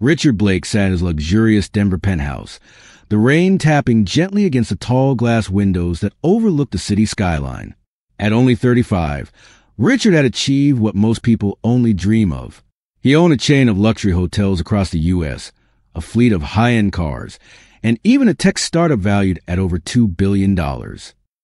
Richard Blake sat in his luxurious Denver penthouse, the rain tapping gently against the tall glass windows that overlooked the city skyline. At only 35, Richard had achieved what most people only dream of. He owned a chain of luxury hotels across the U.S., a fleet of high-end cars, and even a tech startup valued at over $2 billion.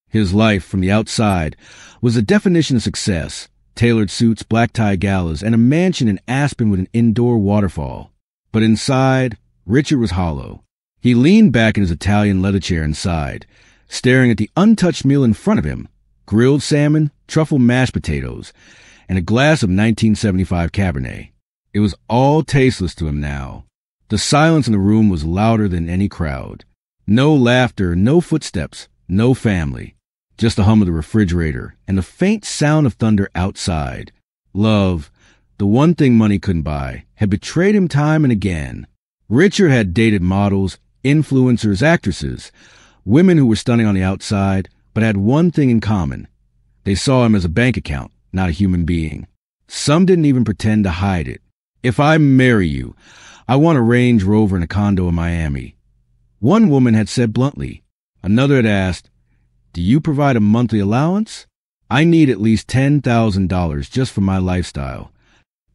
His life, from the outside, was the definition of success: tailored suits, black-tie galas, and a mansion in Aspen with an indoor waterfall. But inside, Richard was hollow. He leaned back in his Italian leather chair and sighed, staring at the untouched meal in front of him: grilled salmon, truffle mashed potatoes, and a glass of 1975 Cabernet. It was all tasteless to him now. The silence in the room was louder than any crowd. No laughter, no footsteps, no family. Just the hum of the refrigerator and the faint sound of thunder outside. Love, the one thing money couldn't buy, had betrayed him time and again. Richard had dated models, influencers, actresses, women who were stunning on the outside, but had one thing in common. They saw him as a bank account, not a human being. Some didn't even pretend to hide it. "If I marry you, I want a Range Rover and a condo in Miami," one woman had said bluntly. Another had asked, "Do you provide a monthly allowance? I need at least $10,000 just for my lifestyle."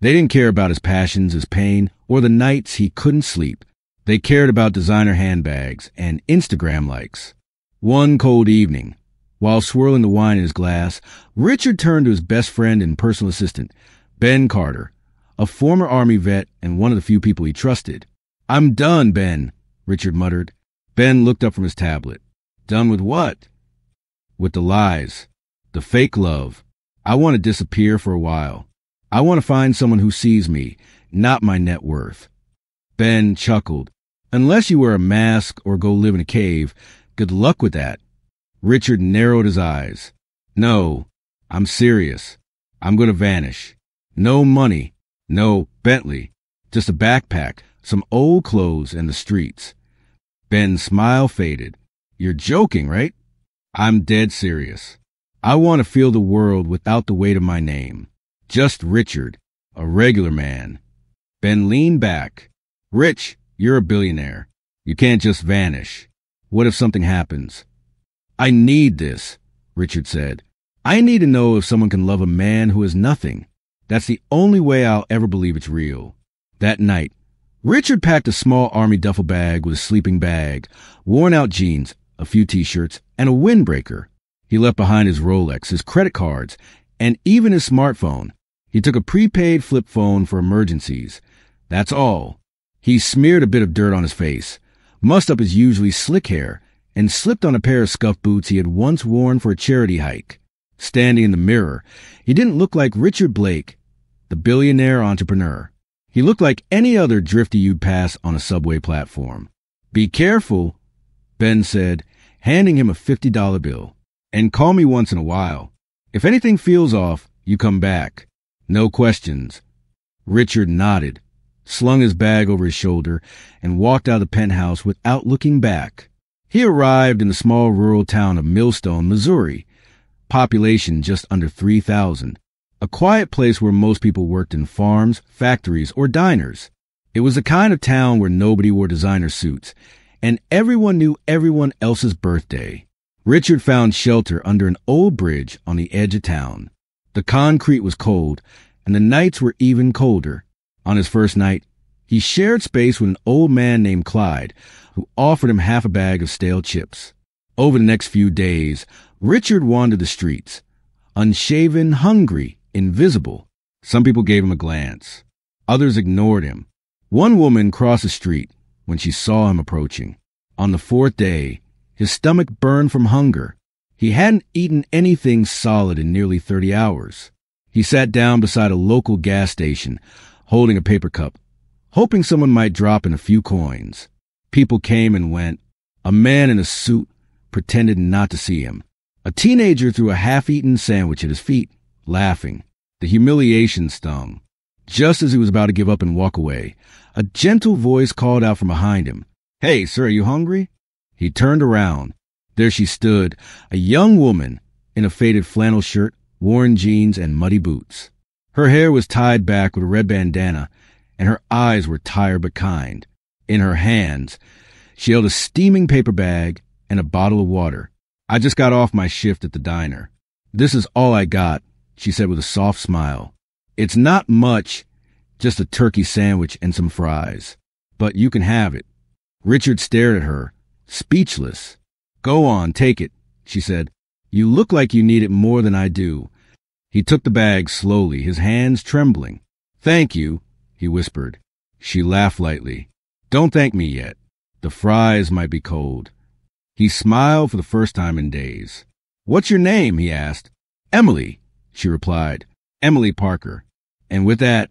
They didn't care about his passions, his pain, or the nights he couldn't sleep. They cared about designer handbags and Instagram likes. One cold evening, while swirling the wine in his glass, Richard turned to his best friend and personal assistant, Ben Carter, a former Army vet and one of the few people he trusted. "I'm done, Ben," Richard muttered. Ben looked up from his tablet. "Done with what?" "With the lies. The fake love. I want to disappear for a while. I want to find someone who sees me, not my net worth." Ben chuckled. "Unless you wear a mask or go live in a cave, good luck with that." Richard narrowed his eyes. "No, I'm serious. I'm going to vanish. No money. No Bentley. Just a backpack, some old clothes, and the streets." Ben's smile faded. "You're joking, right?" "I'm dead serious. I want to feel the world without the weight of my name. Just Richard, a regular man." Ben leaned back. "Rich, you're a billionaire. You can't just vanish. What if something happens?" "I need this," Richard said. "I need to know if someone can love a man who is nothing. That's the only way I'll ever believe it's real." That night, Richard packed a small army duffel bag with a sleeping bag, worn-out jeans, a few T-shirts, and a windbreaker. He left behind his Rolex, his credit cards, and even his smartphone. He took a prepaid flip phone for emergencies. That's all. He smeared a bit of dirt on his face, mussed up his usually slick hair, and slipped on a pair of scuffed boots he had once worn for a charity hike. Standing in the mirror, he didn't look like Richard Blake, the billionaire entrepreneur. He looked like any other drifty you'd pass on a subway platform. "Be careful," Ben said, handing him a $50 bill. "And call me once in a while. If anything feels off, you come back. No questions." Richard nodded, slung his bag over his shoulder, and walked out of the penthouse without looking back. He arrived in the small rural town of Millstone, Missouri, population just under 3,000, a quiet place where most people worked in farms, factories, or diners. It was the kind of town where nobody wore designer suits, and everyone knew everyone else's birthday. Richard found shelter under an old bridge on the edge of town. The concrete was cold, and the nights were even colder. On his first night, he shared space with an old man named Clyde, who offered him half a bag of stale chips. Over the next few days, Richard wandered the streets, unshaven, hungry, invisible. Some people gave him a glance. Others ignored him. One woman crossed the street when she saw him approaching. On the fourth day, his stomach burned from hunger. He hadn't eaten anything solid in nearly 30 hours. He sat down beside a local gas station, holding a paper cup, hoping someone might drop in a few coins. People came and went. A man in a suit pretended not to see him. A teenager threw a half-eaten sandwich at his feet, laughing. The humiliation stung. Just as he was about to give up and walk away, a gentle voice called out from behind him, "Hey, sir, are you hungry?" He turned around. There she stood, a young woman in a faded flannel shirt, worn jeans, and muddy boots. Her hair was tied back with a red bandana, and her eyes were tired but kind. In her hands, she held a steaming paper bag and a bottle of water. "I just got off my shift at the diner. This is all I got," she said with a soft smile. "It's not much, just a turkey sandwich and some fries. But you can have it." Richard stared at her, speechless. "Go on, take it," she said. "You look like you need it more than I do." He took the bag slowly, his hands trembling. "Thank you," he whispered. She laughed lightly. "Don't thank me yet. The fries might be cold." He smiled for the first time in days. "What's your name?" he asked. "Emily," she replied. "Emily Parker." And with that,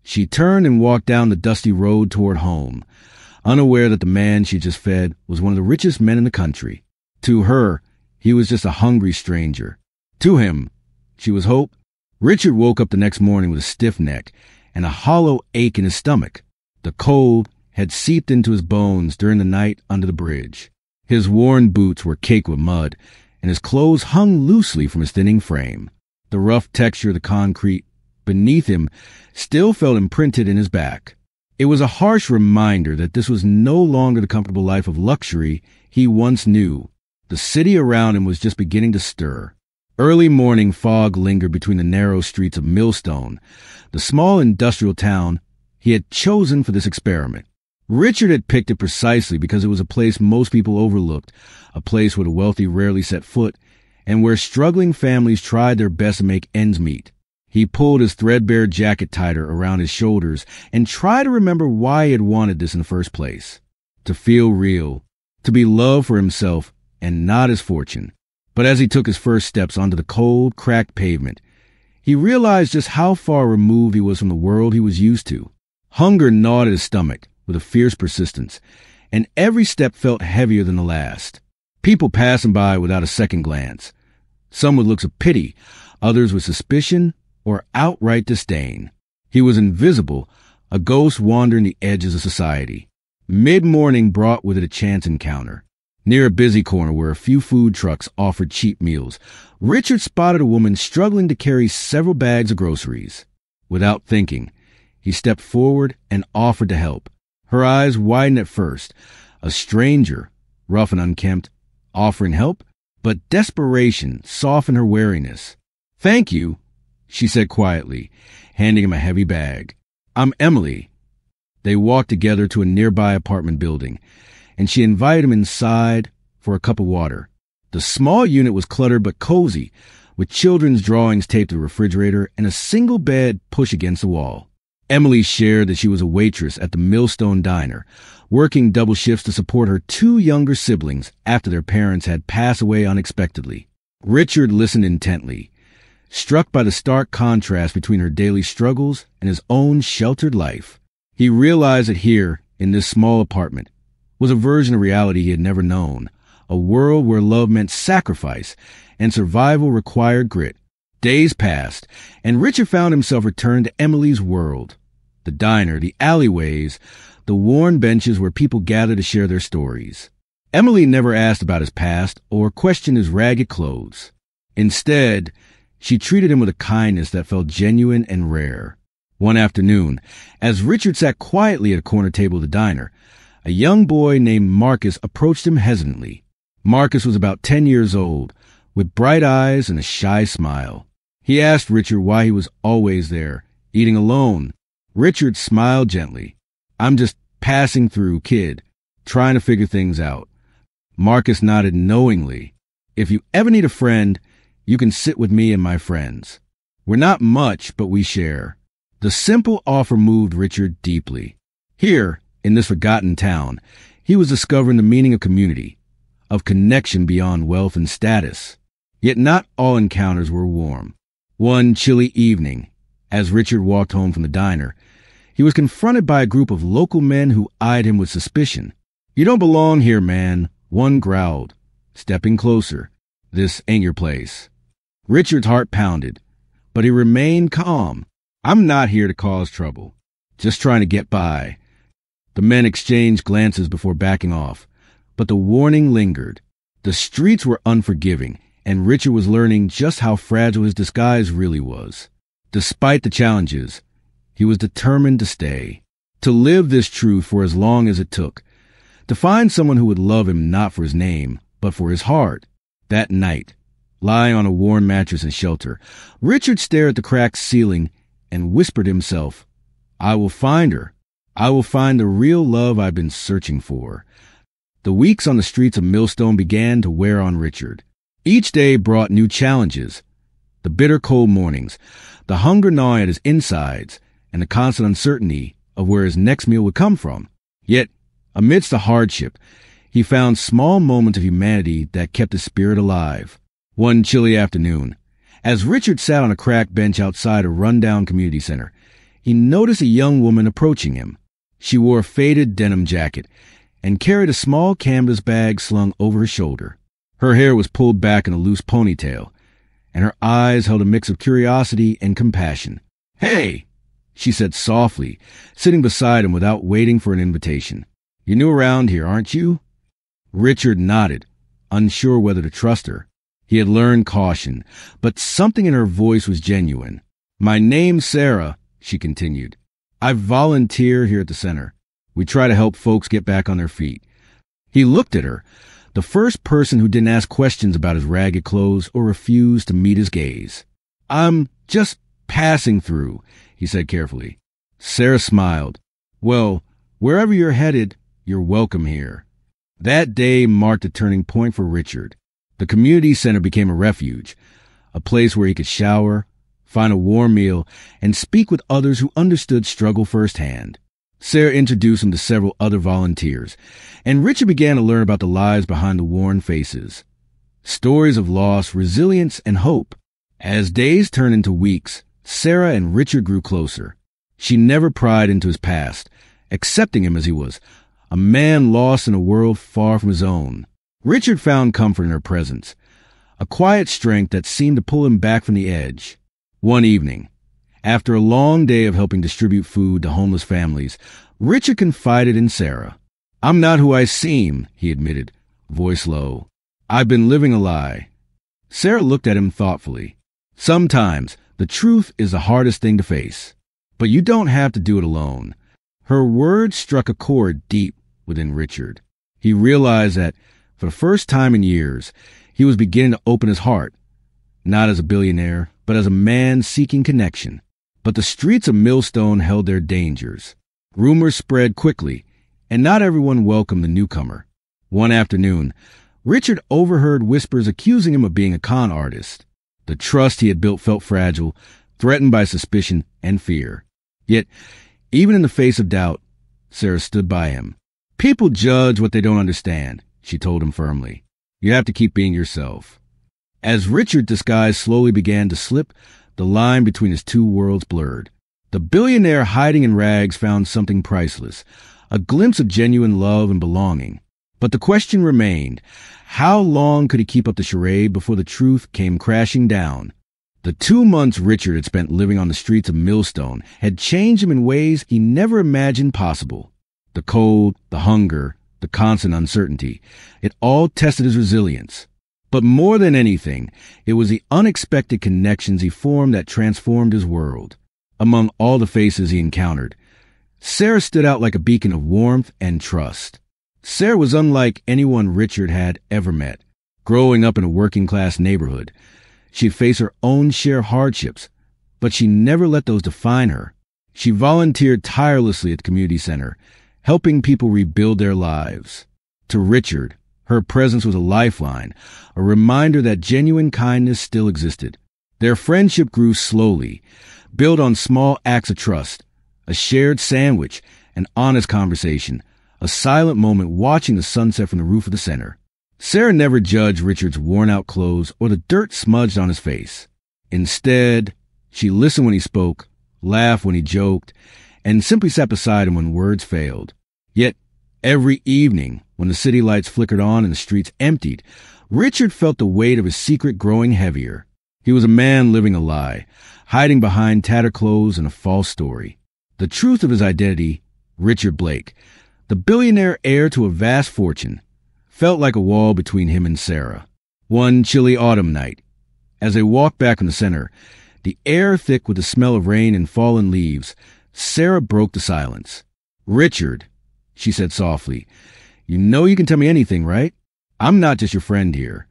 she turned and walked down the dusty road toward home, unaware that the man she just fed was one of the richest men in the country. To her, he was just a hungry stranger. To him, she was hope. Richard woke up the next morning with a stiff neck and a hollow ache in his stomach. The cold had seeped into his bones during the night under the bridge. His worn boots were caked with mud, and his clothes hung loosely from his thinning frame. The rough texture of the concrete beneath him still felt imprinted in his back. It was a harsh reminder that this was no longer the comfortable life of luxury he once knew. The city around him was just beginning to stir. Early morning fog lingered between the narrow streets of Millstone, the small industrial town he had chosen for this experiment. Richard had picked it precisely because it was a place most people overlooked, a place where the wealthy rarely set foot, and where struggling families tried their best to make ends meet. He pulled his threadbare jacket tighter around his shoulders and tried to remember why he had wanted this in the first place. To feel real, to be loved for himself and not his fortune. But as he took his first steps onto the cold, cracked pavement, he realized just how far removed he was from the world he was used to. Hunger gnawed at his stomach with a fierce persistence, and every step felt heavier than the last. People passed him by without a second glance, some with looks of pity, others with suspicion or outright disdain. He was invisible, a ghost wandering the edges of society. Mid-morning brought with it a chance encounter. Near a busy corner where a few food trucks offered cheap meals, Richard spotted a woman struggling to carry several bags of groceries. Without thinking, he stepped forward and offered to help. Her eyes widened at first. A stranger, rough and unkempt, offering help, but desperation softened her wariness. "Thank you," she said quietly, handing him a heavy bag. "I'm Emily." They walked together to a nearby apartment building, and she invited him inside for a cup of water. The small unit was cluttered but cozy, with children's drawings taped to the refrigerator and a single bed pushed against the wall. Emily shared that she was a waitress at the Millstone Diner, working double shifts to support her two younger siblings after their parents had passed away unexpectedly. Richard listened intently, struck by the stark contrast between her daily struggles and his own sheltered life. He realized that here, in this small apartment, was a version of reality he had never known, a world where love meant sacrifice and survival required grit. Days passed, and Richard found himself returned to Emily's world. The diner, the alleyways, the worn benches where people gathered to share their stories. Emily never asked about his past or questioned his ragged clothes. Instead, she treated him with a kindness that felt genuine and rare. One afternoon, as Richard sat quietly at a corner table of the diner, a young boy named Marcus approached him hesitantly. Marcus was about 10 years old, with bright eyes and a shy smile. He asked Richard why he was always there, eating alone. Richard smiled gently. "I'm just passing through, kid, trying to figure things out." Marcus nodded knowingly. "If you ever need a friend, you can sit with me and my friends. We're not much, but we share." The simple offer moved Richard deeply. Here, in this forgotten town, he was discovering the meaning of community, of connection beyond wealth and status. Yet not all encounters were warm. One chilly evening, as Richard walked home from the diner, he was confronted by a group of local men who eyed him with suspicion. "You don't belong here, man," one growled, stepping closer. "This ain't your place." Richard's heart pounded, but he remained calm. "I'm not here to cause trouble, just trying to get by." The men exchanged glances before backing off, but the warning lingered. The streets were unforgiving, and Richard was learning just how fragile his disguise really was. Despite the challenges, he was determined to stay. To live this truth for as long as it took. To find someone who would love him not for his name, but for his heart. That night, lying on a worn mattress in shelter, Richard stared at the cracked ceiling and whispered to himself, I will find her. I will find the real love I've been searching for. The weeks on the streets of Millstone began to wear on Richard. Each day brought new challenges. The bitter cold mornings, the hunger gnawing at his insides, and the constant uncertainty of where his next meal would come from. Yet, amidst the hardship, he found small moments of humanity that kept his spirit alive. One chilly afternoon, as Richard sat on a cracked bench outside a rundown community center, he noticed a young woman approaching him. She wore a faded denim jacket and carried a small canvas bag slung over her shoulder. Her hair was pulled back in a loose ponytail, and her eyes held a mix of curiosity and compassion. Hey, she said softly, sitting beside him without waiting for an invitation. You're new around here, aren't you? Richard nodded, unsure whether to trust her. He had learned caution, but something in her voice was genuine. My name's Sarah, she continued. I volunteer here at the center. We try to help folks get back on their feet. He looked at her, the first person who didn't ask questions about his ragged clothes or refused to meet his gaze. I'm just passing through, he said carefully. Sarah smiled. Well, wherever you're headed, you're welcome here. That day marked a turning point for Richard. The community center became a refuge, a place where he could shower, find a warm meal, and speak with others who understood struggle firsthand. Sarah introduced him to several other volunteers, and Richard began to learn about the lives behind the worn faces. Stories of loss, resilience, and hope. As days turned into weeks, Sarah and Richard grew closer. She never pried into his past, accepting him as he was, a man lost in a world far from his own. Richard found comfort in her presence, a quiet strength that seemed to pull him back from the edge. One evening, after a long day of helping distribute food to homeless families, Richard confided in Sarah. I'm not who I seem, he admitted, voice low. I've been living a lie. Sarah looked at him thoughtfully. Sometimes the truth is the hardest thing to face, but you don't have to do it alone. Her words struck a chord deep within Richard. He realized that, for the first time in years, he was beginning to open his heart, not as a billionaire, but as a man seeking connection. But the streets of Millstone held their dangers. Rumors spread quickly, and not everyone welcomed the newcomer. One afternoon, Richard overheard whispers accusing him of being a con artist. The trust he had built felt fragile, threatened by suspicion and fear. Yet, even in the face of doubt, Sarah stood by him. People judge what they don't understand, she told him firmly. You have to keep being yourself. As Richard's disguise slowly began to slip, the line between his two worlds blurred. The billionaire hiding in rags found something priceless, a glimpse of genuine love and belonging. But the question remained, how long could he keep up the charade before the truth came crashing down? The 2 months Richard had spent living on the streets of Millstone had changed him in ways he never imagined possible. The cold, the hunger, the constant uncertainty, it all tested his resilience. But more than anything, it was the unexpected connections he formed that transformed his world. Among all the faces he encountered, Sarah stood out like a beacon of warmth and trust. Sarah was unlike anyone Richard had ever met. Growing up in a working-class neighborhood, she'd faced her own share of hardships, but she never let those define her. She volunteered tirelessly at the community center, helping people rebuild their lives. To Richard, her presence was a lifeline, a reminder that genuine kindness still existed. Their friendship grew slowly, built on small acts of trust, a shared sandwich, an honest conversation, a silent moment watching the sunset from the roof of the center. Sarah never judged Richard's worn-out clothes or the dirt smudged on his face. Instead, she listened when he spoke, laughed when he joked, and simply sat beside him when words failed. Yet, every evening, when the city lights flickered on and the streets emptied, Richard felt the weight of his secret growing heavier. He was a man living a lie, hiding behind tattered clothes and a false story. The truth of his identity, Richard Blake, the billionaire heir to a vast fortune, felt like a wall between him and Sarah. One chilly autumn night, as they walked back from the center, the air thick with the smell of rain and fallen leaves, Sarah broke the silence. Richard, she said softly, you know you can tell me anything, right? I'm not just your friend here.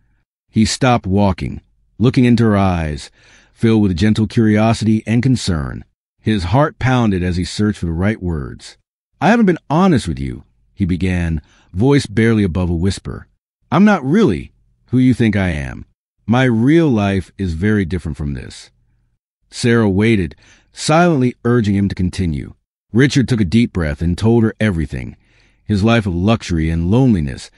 He stopped walking, looking into her eyes, filled with gentle curiosity and concern. His heart pounded as he searched for the right words. I haven't been honest with you, he began, voice barely above a whisper. I'm not really who you think I am. My real life is very different from this. Sarah waited, silently urging him to continue. Richard took a deep breath and told her everything. His life of luxury and loneliness,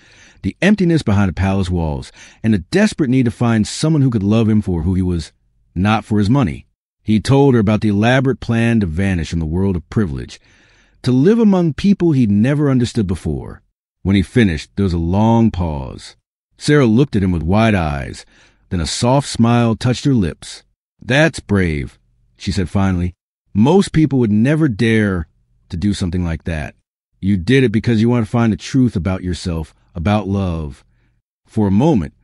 the emptiness behind the palace walls, and the desperate need to find someone who could love him for who he was, not for his money. He told her about the elaborate plan to vanish from the world of privilege, to live among people he'd never understood before. When he finished, there was a long pause. Sarah looked at him with wide eyes, then a soft smile touched her lips. That's brave, she said finally. Most people would never dare to do something like that. You did it because you want to find the truth about yourself, about love. For a moment,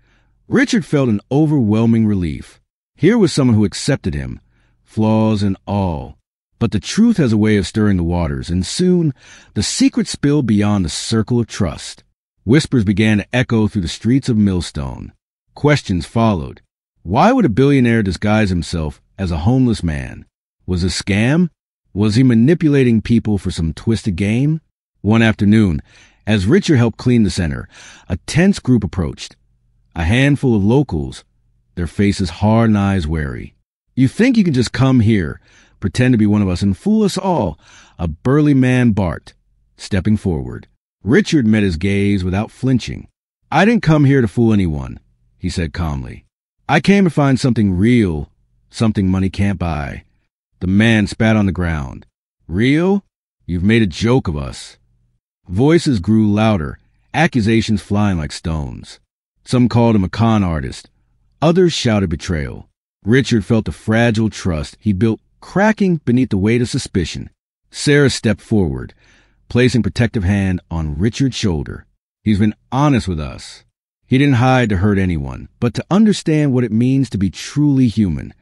Richard felt an overwhelming relief. Here was someone who accepted him, flaws and all. But the truth has a way of stirring the waters, and soon the secret spilled beyond the circle of trust. Whispers began to echo through the streets of Millstone. Questions followed. Why would a billionaire disguise himself as a homeless man? Was it a scam? Was he manipulating people for some twisted game? One afternoon, as Richard helped clean the center, a tense group approached. A handful of locals, their faces hard and eyes wary. You think you can just come here, pretend to be one of us, and fool us all? A burly man barked, stepping forward. Richard met his gaze without flinching. I didn't come here to fool anyone, he said calmly. I came to find something real, something money can't buy. The man spat on the ground. Real? You've made a joke of us. Voices grew louder, accusations flying like stones. Some called him a con artist. Others shouted betrayal. Richard felt the fragile trust he built cracking beneath the weight of suspicion. Sarah stepped forward, placing a protective hand on Richard's shoulder. He's been honest with us. He didn't hide to hurt anyone, but to understand what it means to be truly human.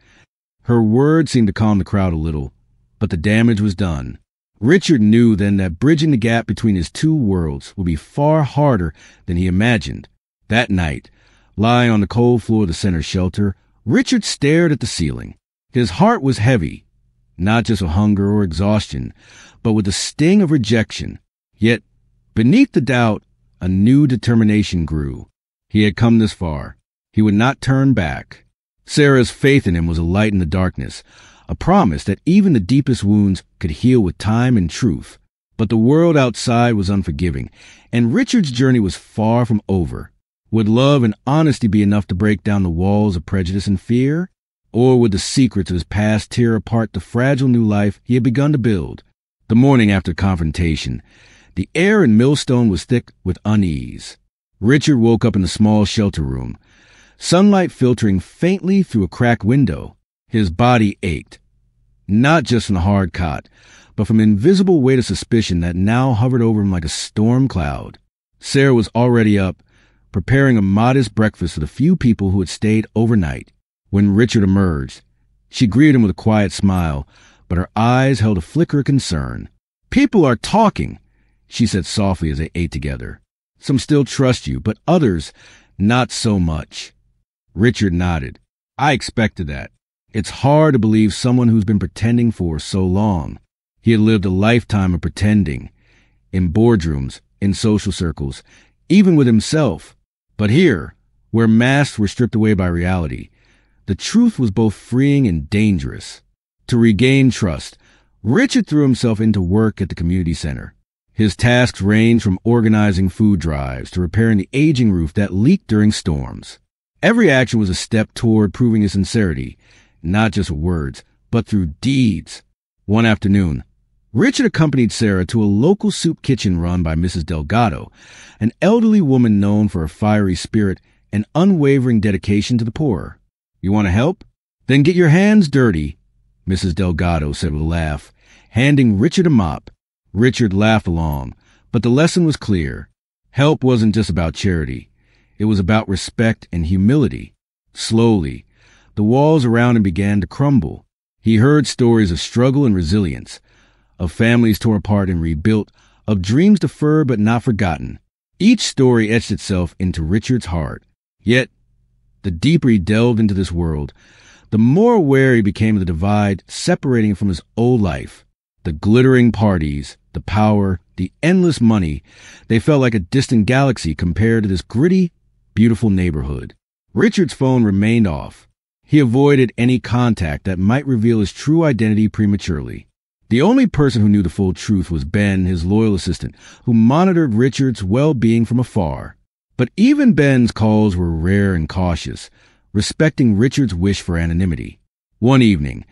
Her words seemed to calm the crowd a little, but the damage was done. Richard knew then that bridging the gap between his two worlds would be far harder than he imagined. That night, lying on the cold floor of the center shelter, Richard stared at the ceiling. His heart was heavy, not just with hunger or exhaustion, but with the sting of rejection. Yet, beneath the doubt, a new determination grew. He had come this far. He would not turn back. Sarah's faith in him was a light in the darkness, a promise that even the deepest wounds could heal with time and truth. But the world outside was unforgiving, and Richard's journey was far from over. Would love and honesty be enough to break down the walls of prejudice and fear? Or would the secrets of his past tear apart the fragile new life he had begun to build? The morning after confrontation, the air in Millstone was thick with unease. Richard woke up in the small shelter room, sunlight filtering faintly through a cracked window. His body ached, not just from the hard cot, but from an invisible weight of suspicion that now hovered over him like a storm cloud. Sarah was already up, preparing a modest breakfast for the few people who had stayed overnight. When Richard emerged, she greeted him with a quiet smile, but her eyes held a flicker of concern. People are talking, she said softly as they ate together. Some still trust you, but others, not so much. Richard nodded. I expected that. It's hard to believe someone who's been pretending for so long. He had lived a lifetime of pretending, in boardrooms, in social circles, even with himself. But here, where masks were stripped away by reality, the truth was both freeing and dangerous. To regain trust, Richard threw himself into work at the community center. His tasks ranged from organizing food drives to repairing the aging roof that leaked during storms. Every action was a step toward proving his sincerity, not just with words, but through deeds. One afternoon, Richard accompanied Sarah to a local soup kitchen run by Mrs. Delgado, an elderly woman known for her fiery spirit and unwavering dedication to the poor. You want to help? Then get your hands dirty, Mrs. Delgado said with a laugh, handing Richard a mop. Richard laughed along, but the lesson was clear. Help wasn't just about charity. It was about respect and humility. Slowly, the walls around him began to crumble. He heard stories of struggle and resilience, of families torn apart and rebuilt, of dreams deferred but not forgotten. Each story etched itself into Richard's heart. Yet, the deeper he delved into this world, the more aware he became of the divide separating him from his old life. The glittering parties, the power, the endless money, they felt like a distant galaxy compared to this gritty, beautiful neighborhood. Richard's phone remained off. He avoided any contact that might reveal his true identity prematurely. The only person who knew the full truth was Ben, his loyal assistant, who monitored Richard's well-being from afar. But even Ben's calls were rare and cautious, respecting Richard's wish for anonymity. One evening,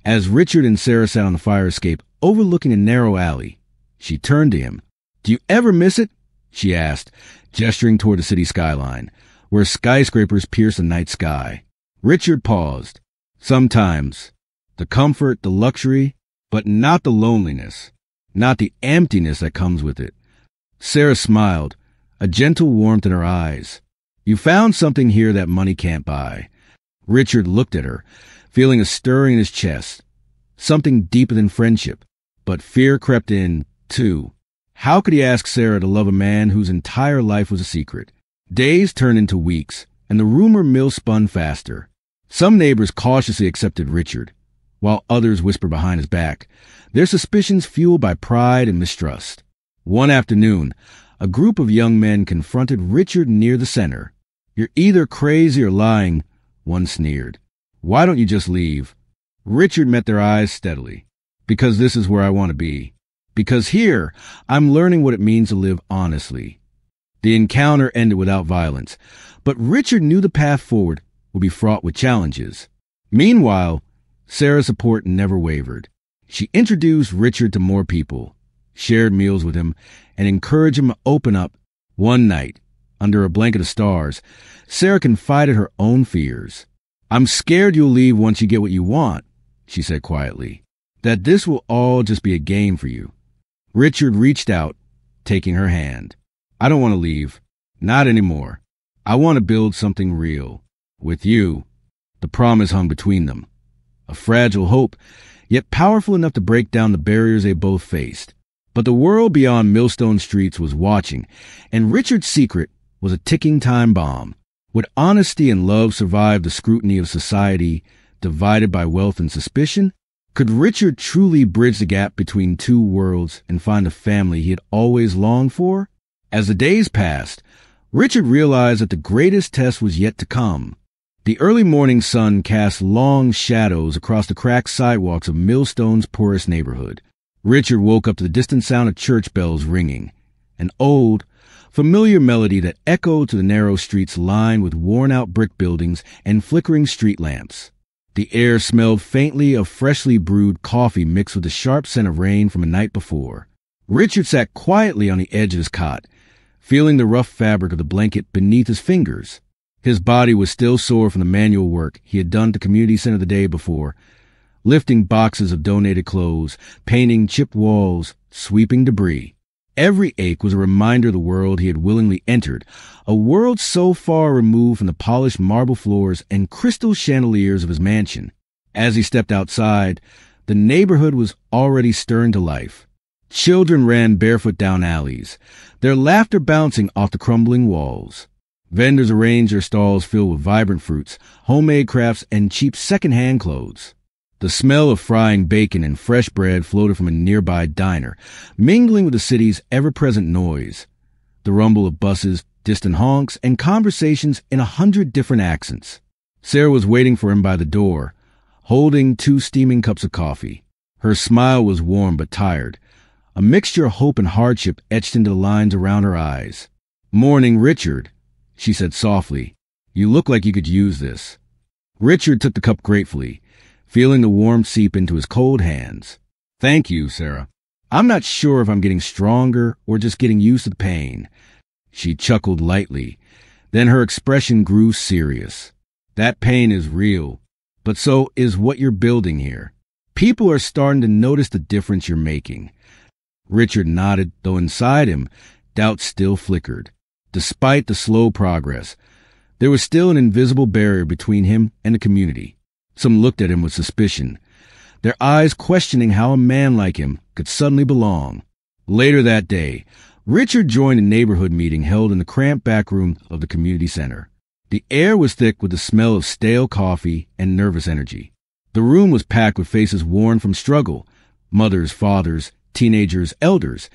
as Richard and Sarah sat on the fire escape overlooking a narrow alley, she turned to him. "Do you ever miss it?" she asked, gesturing toward the city skyline, where skyscrapers pierced the night sky. Richard paused. "Sometimes. The comfort, the luxury, but not the loneliness, not the emptiness that comes with it." Sarah smiled, a gentle warmth in her eyes. "You found something here that money can't buy." Richard looked at her, feeling a stirring in his chest, something deeper than friendship. But fear crept in, too. How could he ask Sarah to love a man whose entire life was a secret? Days turned into weeks, and the rumor mill spun faster. Some neighbors cautiously accepted Richard, while others whispered behind his back, their suspicions fueled by pride and mistrust. One afternoon, a group of young men confronted Richard near the center. "You're either crazy or lying," one sneered. "Why don't you just leave?" Richard met their eyes steadily. "Because this is where I want to be. Because here, I'm learning what it means to live honestly." The encounter ended without violence, but Richard knew the path forward would be fraught with challenges. Meanwhile, Sarah's support never wavered. She introduced Richard to more people, shared meals with him, and encouraged him to open up. One night, under a blanket of stars, Sarah confided her own fears. "I'm scared you'll leave once you get what you want," she said quietly. "That this will all just be a game for you." Richard reached out, taking her hand. "I don't want to leave. Not anymore. I want to build something real. With you." The promise hung between them. A fragile hope, yet powerful enough to break down the barriers they both faced. But the world beyond Millstone Streets was watching, and Richard's secret was a ticking time bomb. Would honesty and love survive the scrutiny of society, divided by wealth and suspicion? Could Richard truly bridge the gap between two worlds and find the family he had always longed for? As the days passed, Richard realized that the greatest test was yet to come. The early morning sun cast long shadows across the cracked sidewalks of Millstone's poorest neighborhood. Richard woke up to the distant sound of church bells ringing, an old, familiar melody that echoed to the narrow streets lined with worn-out brick buildings and flickering street lamps. The air smelled faintly of freshly brewed coffee mixed with the sharp scent of rain from a night before. Richard sat quietly on the edge of his cot, feeling the rough fabric of the blanket beneath his fingers. His body was still sore from the manual work he had done at the community center the day before, lifting boxes of donated clothes, painting chipped walls, sweeping debris. Every ache was a reminder of the world he had willingly entered, a world so far removed from the polished marble floors and crystal chandeliers of his mansion. As he stepped outside, the neighborhood was already stirring to life. Children ran barefoot down alleys, their laughter bouncing off the crumbling walls. Vendors arranged their stalls filled with vibrant fruits, homemade crafts, and cheap second-hand clothes. The smell of frying bacon and fresh bread floated from a nearby diner, mingling with the city's ever-present noise. The rumble of buses, distant honks, and conversations in 100 different accents. Sarah was waiting for him by the door, holding 2 steaming cups of coffee. Her smile was warm but tired, a mixture of hope and hardship etched into the lines around her eyes. "Morning, Richard," she said softly. "You look like you could use this." Richard took the cup gratefully, feeling the warmth seep into his cold hands. "Thank you, Sarah. I'm not sure if I'm getting stronger or just getting used to the pain." She chuckled lightly. Then her expression grew serious. "That pain is real, but so is what you're building here. People are starting to notice the difference you're making." Richard nodded, though inside him, doubt still flickered. Despite the slow progress, there was still an invisible barrier between him and the community. Some looked at him with suspicion, their eyes questioning how a man like him could suddenly belong. Later that day, Richard joined a neighborhood meeting held in the cramped back room of the community center. The air was thick with the smell of stale coffee and nervous energy. The room was packed with faces worn from struggle, mothers, fathers, teenagers, elders,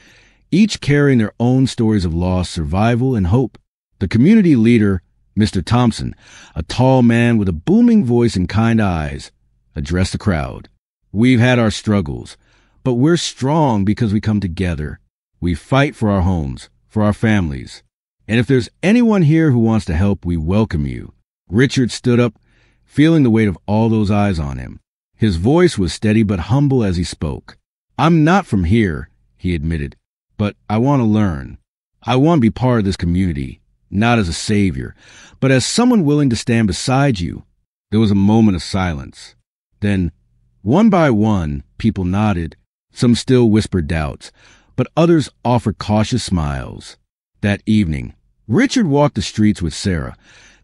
each carrying their own stories of loss, survival, and hope. The community leader, Mr. Thompson, a tall man with a booming voice and kind eyes, addressed the crowd. "We've had our struggles, but we're strong because we come together. We fight for our homes, for our families. And if there's anyone here who wants to help, we welcome you." Richard stood up, feeling the weight of all those eyes on him. His voice was steady but humble as he spoke. "I'm not from here," he admitted, "but I want to learn. I want to be part of this community, not as a savior, but as someone willing to stand beside you." There was a moment of silence. Then, one by one, people nodded. Some still whispered doubts, but others offered cautious smiles. That evening, Richard walked the streets with Sarah,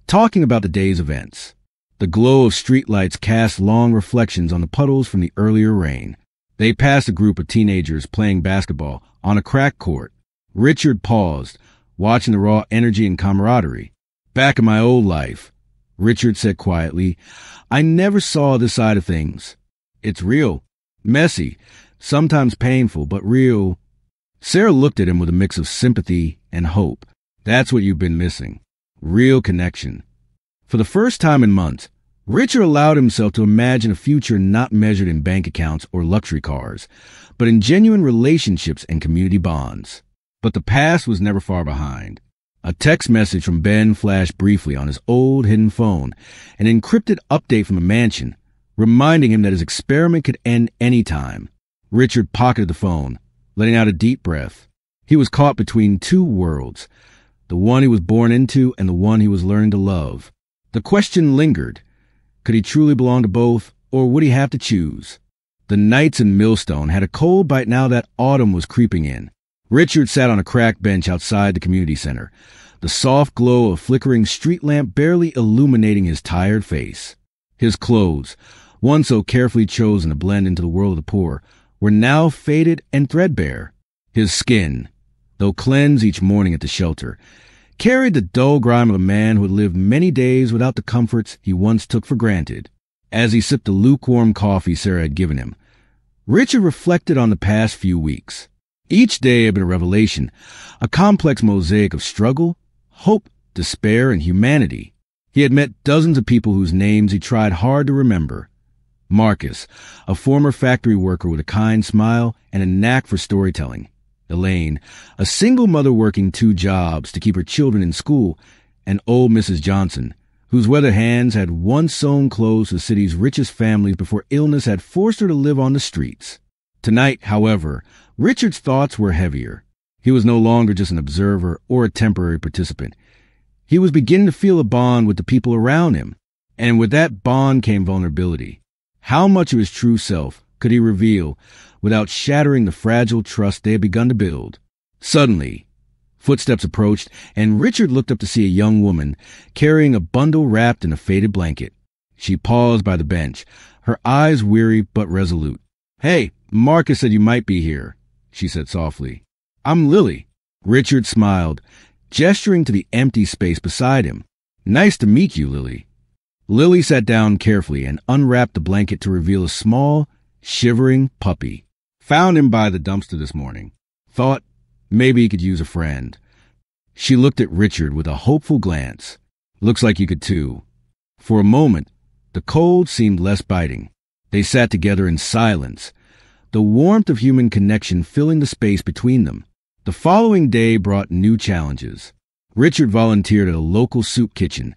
talking about the day's events. The glow of streetlights cast long reflections on the puddles from the earlier rain. They passed a group of teenagers playing basketball on a cracked court. Richard paused, watching the raw energy and camaraderie. "Back in my old life," Richard said quietly, "I never saw this side of things. It's real, messy, sometimes painful, but real." Sarah looked at him with a mix of sympathy and hope. "That's what you've been missing. Real connection." For the first time in months, Richard allowed himself to imagine a future not measured in bank accounts or luxury cars, but in genuine relationships and community bonds. But the past was never far behind. A text message from Ben flashed briefly on his old hidden phone, an encrypted update from the mansion, reminding him that his experiment could end any time. Richard pocketed the phone, letting out a deep breath. He was caught between two worlds, the one he was born into and the one he was learning to love. The question lingered. Could he truly belong to both, or would he have to choose? The nights in Millstone had a cold bite now that autumn was creeping in. Richard sat on a cracked bench outside the community center, the soft glow of a flickering street lamp barely illuminating his tired face. His clothes, once so carefully chosen to blend into the world of the poor, were now faded and threadbare. His skin, though cleansed each morning at the shelter, carried the dull grime of a man who had lived many days without the comforts he once took for granted. As he sipped the lukewarm coffee Sarah had given him, Richard reflected on the past few weeks. Each day had been a revelation, a complex mosaic of struggle, hope, despair, and humanity. He had met dozens of people whose names he tried hard to remember. Marcus, a former factory worker with a kind smile and a knack for storytelling. Elaine, a single mother working 2 jobs to keep her children in school, and old Mrs. Johnson, whose weathered hands had once sewn clothes to the city's richest families before illness had forced her to live on the streets. Tonight, however, Richard's thoughts were heavier. He was no longer just an observer or a temporary participant. He was beginning to feel a bond with the people around him, and with that bond came vulnerability. How much of his true self could he reveal without shattering the fragile trust they had begun to build? Suddenly, footsteps approached, and Richard looked up to see a young woman carrying a bundle wrapped in a faded blanket. She paused by the bench, her eyes weary but resolute. "Hey, Marcus said you might be here," she said softly. "I'm Lily." Richard smiled, gesturing to the empty space beside him. "Nice to meet you, Lily." Lily sat down carefully and unwrapped the blanket to reveal a small, shivering puppy. "Found him by the dumpster this morning. Thought maybe he could use a friend." She looked at Richard with a hopeful glance. "Looks like you could too." For a moment, the cold seemed less biting. They sat together in silence, the warmth of human connection filling the space between them. The following day brought new challenges. Richard volunteered at a local soup kitchen,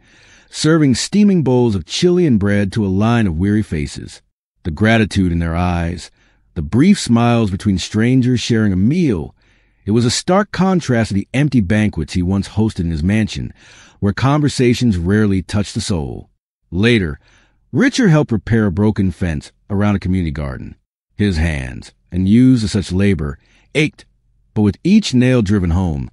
serving steaming bowls of chili and bread to a line of weary faces. The gratitude in their eyes, the brief smiles between strangers sharing a meal. It was a stark contrast to the empty banquets he once hosted in his mansion, where conversations rarely touched the soul. Later, Richard helped repair a broken fence around a community garden. His hands, unused to such labor, ached, but with each nail driven home,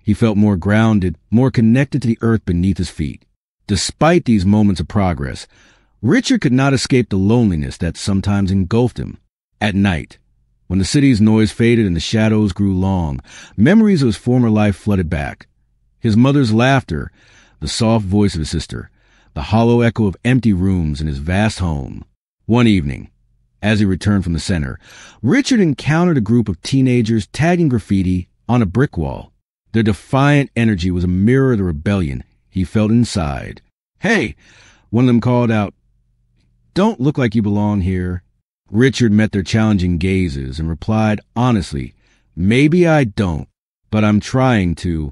he felt more grounded, more connected to the earth beneath his feet. Despite these moments of progress, Richard could not escape the loneliness that sometimes engulfed him. At night, When the city's noise faded and the shadows grew long, memories of his former life flooded back. His mother's laughter, the soft voice of his sister, the hollow echo of empty rooms in his vast home. One evening, as he returned from the center, Richard encountered a group of teenagers tagging graffiti on a brick wall. Their defiant energy was a mirror of the rebellion he felt inside. "Hey!" one of them called out. "Don't look like you belong here." Richard met their challenging gazes and replied honestly, "Maybe I don't, but I'm trying to."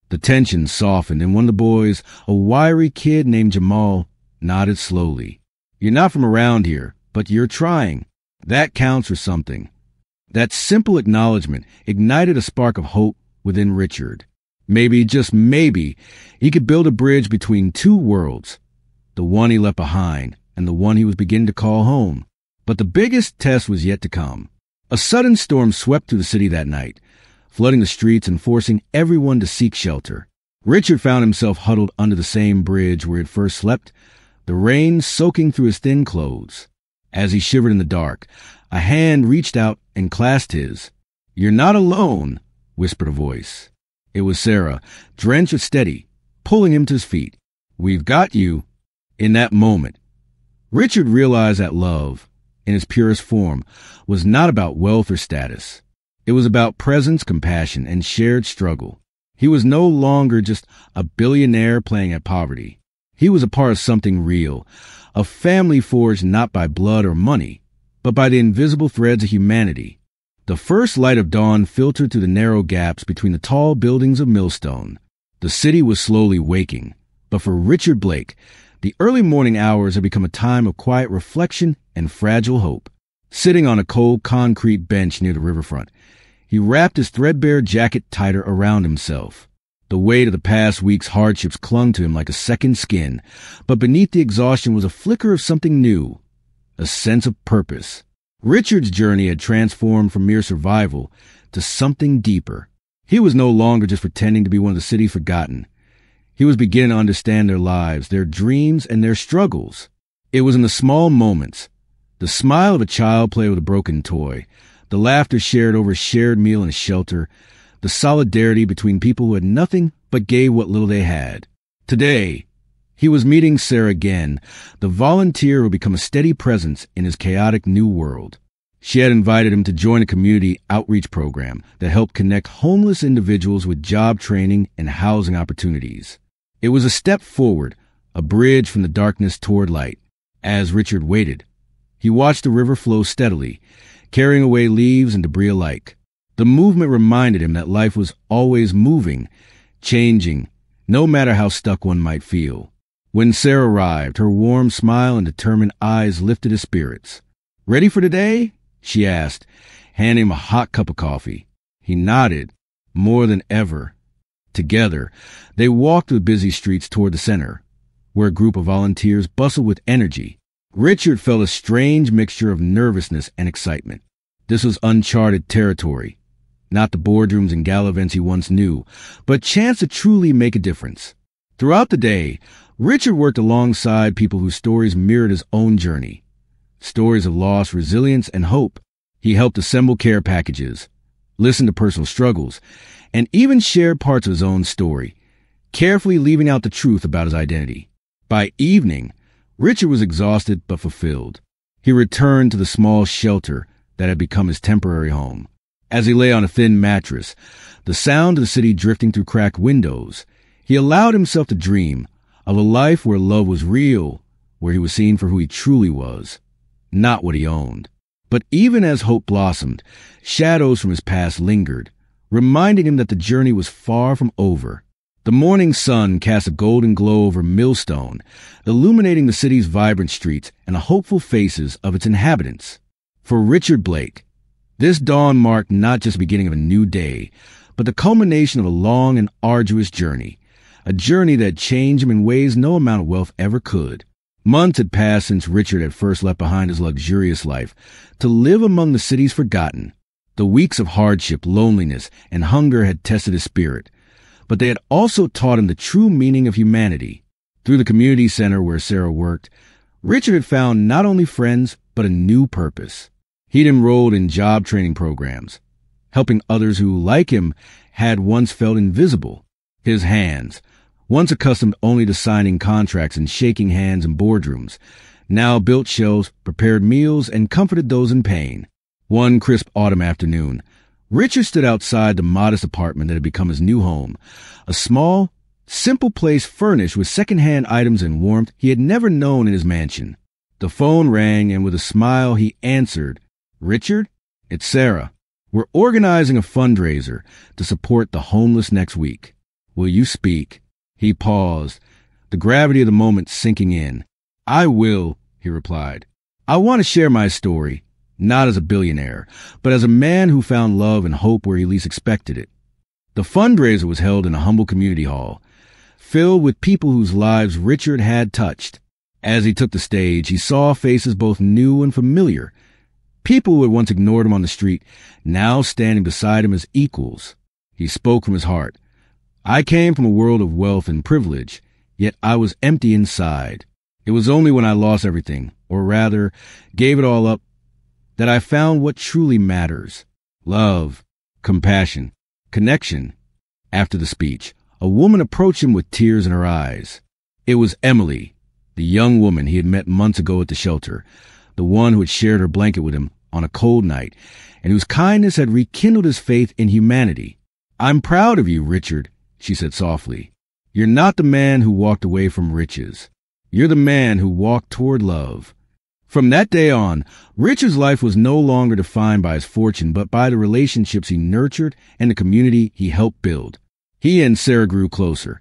The tension softened, and one of the boys, a wiry kid named Jamal, nodded slowly. "You're not from around here, but you're trying. That counts for something." That simple acknowledgement ignited a spark of hope within Richard. Maybe, just maybe, he could build a bridge between two worlds, the one he left behind and the one he was beginning to call home. But the biggest test was yet to come. A sudden storm swept through the city that night, flooding the streets and forcing everyone to seek shelter. Richard found himself huddled under the same bridge where he had first slept, the rain soaking through his thin clothes. As he shivered in the dark, a hand reached out and clasped his. "You're not alone," whispered a voice. It was Sarah, drenched but steady, pulling him to his feet. "We've got you." In that moment, Richard realized that love, in its purest form, was not about wealth or status. It was about presence, compassion, and shared struggle. He was no longer just a billionaire playing at poverty. He was a part of something real, a family forged not by blood or money, but by the invisible threads of humanity. The first light of dawn filtered through the narrow gaps between the tall buildings of Millstone. The city was slowly waking, but for Richard Blake, the early morning hours had become a time of quiet reflection and fragile hope. Sitting on a cold concrete bench near the riverfront, he wrapped his threadbare jacket tighter around himself. The weight of the past week's hardships clung to him like a second skin, but beneath the exhaustion was a flicker of something new, a sense of purpose. Richard's journey had transformed from mere survival to something deeper. He was no longer just pretending to be one of the city's forgotten. He was beginning to understand their lives, their dreams, and their struggles. It was in the small moments, the smile of a child playing with a broken toy, the laughter shared over a shared meal in a shelter, the solidarity between people who had nothing but gave what little they had. Today, he was meeting Sarah again, the volunteer who would become a steady presence in his chaotic new world. She had invited him to join a community outreach program that helped connect homeless individuals with job training and housing opportunities. It was a step forward, a bridge from the darkness toward light. As Richard waited, he watched the river flow steadily, carrying away leaves and debris alike. The movement reminded him that life was always moving, changing, no matter how stuck one might feel. When Sarah arrived, her warm smile and determined eyes lifted his spirits. "Ready for today?" she asked, handing him a hot cup of coffee. He nodded, more than ever. Together, they walked the busy streets toward the center, where a group of volunteers bustled with energy. Richard felt a strange mixture of nervousness and excitement. This was uncharted territory, not the boardrooms and gala events he once knew, but a chance to truly make a difference. Throughout the day, Richard worked alongside people whose stories mirrored his own journey. Stories of loss, resilience, and hope. He helped assemble care packages, listened to personal struggles, and even shared parts of his own story, carefully leaving out the truth about his identity. By evening, Richard was exhausted but fulfilled. He returned to the small shelter that had become his temporary home. As he lay on a thin mattress, the sound of the city drifting through cracked windows, he allowed himself to dream of a life where love was real, where he was seen for who he truly was, not what he owned. But even as hope blossomed, shadows from his past lingered, reminding him that the journey was far from over. The morning sun cast a golden glow over Millstone, illuminating the city's vibrant streets and the hopeful faces of its inhabitants. For Richard Blake, this dawn marked not just the beginning of a new day, but the culmination of a long and arduous journey, a journey that changed him in ways no amount of wealth ever could. Months had passed since Richard had first left behind his luxurious life to live among the city's forgotten. The weeks of hardship, loneliness, and hunger had tested his spirit, but they had also taught him the true meaning of humanity. Through the community center where Sarah worked, Richard had found not only friends, but a new purpose. He'd enrolled in job training programs, helping others who, like him, had once felt invisible. His hands, once accustomed only to signing contracts and shaking hands in boardrooms, now built shelves, prepared meals, and comforted those in pain. One crisp autumn afternoon, Richard stood outside the modest apartment that had become his new home, a small, simple place furnished with second-hand items and warmth he had never known in his mansion. The phone rang, and with a smile he answered. "Richard, it's Sarah. We're organizing a fundraiser to support the homeless next week. Will you speak?" He paused, the gravity of the moment sinking in. "I will," he replied. "I want to share my story, not as a billionaire, but as a man who found love and hope where he least expected it." The fundraiser was held in a humble community hall, filled with people whose lives Richard had touched. As he took the stage, he saw faces both new and familiar. People who had once ignored him on the street, now standing beside him as equals. He spoke from his heart. "I came from a world of wealth and privilege, yet I was empty inside. It was only when I lost everything, or rather, gave it all up, that I found what truly matters. Love, compassion, connection." After the speech, a woman approached him with tears in her eyes. It was Emily, the young woman he had met months ago at the shelter, the one who had shared her blanket with him on a cold night, and whose kindness had rekindled his faith in humanity. "I'm proud of you, Richard," she said softly. "You're not the man who walked away from riches. You're the man who walked toward love." From that day on, Richard's life was no longer defined by his fortune, but by the relationships he nurtured and the community he helped build. He and Sarah grew closer,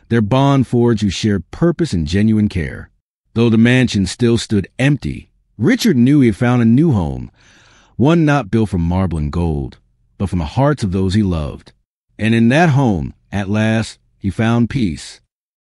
their bond forged through shared purpose and genuine care. Though the mansion still stood empty, Richard knew he had found a new home, one not built from marble and gold, but from the hearts of those he loved. And in that home, at last, he found peace.